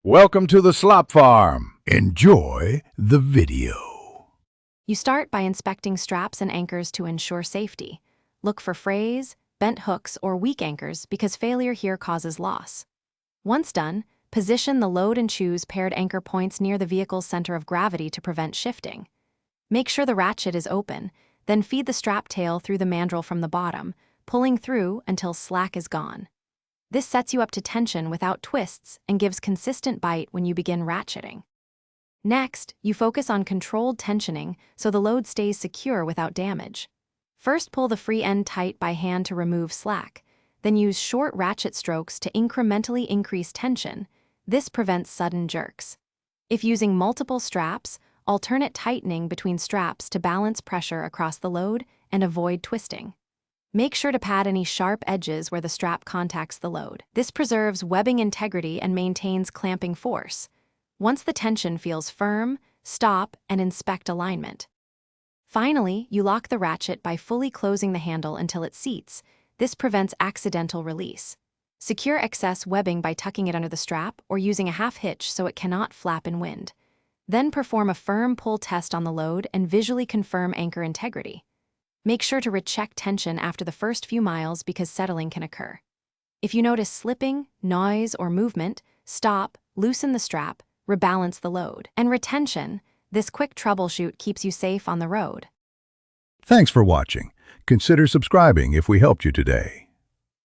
Welcome to the slop farm. Enjoy the video. You start by inspecting straps and anchors to ensure safety. Look for frays, bent hooks, or weak anchors because failure here causes loss. Once done, position the load and choose paired anchor points near the vehicle's center of gravity to prevent shifting. Make sure the ratchet is open, then feed the strap tail through the mandrel from the bottom, pulling through until slack is gone. This sets you up to tension without twists and gives consistent bite when you begin ratcheting. Next, you focus on controlled tensioning so the load stays secure without damage. First, pull the free end tight by hand to remove slack, then use short ratchet strokes to incrementally increase tension. This prevents sudden jerks. If using multiple straps, alternate tightening between straps to balance pressure across the load and avoid twisting. Make sure to pad any sharp edges where the strap contacts the load. This preserves webbing integrity and maintains clamping force. Once the tension feels firm, stop and inspect alignment. Finally, you lock the ratchet by fully closing the handle until it seats. This prevents accidental release. Secure excess webbing by tucking it under the strap or using a half hitch so it cannot flap in wind. Then perform a firm pull test on the load and visually confirm anchor integrity. Make sure to recheck tension after the first few miles because settling can occur. If you notice slipping, noise, or movement, stop, loosen the strap, rebalance the load. And retention, this quick troubleshoot keeps you safe on the road. Thanks for watching. Consider subscribing if we helped you today.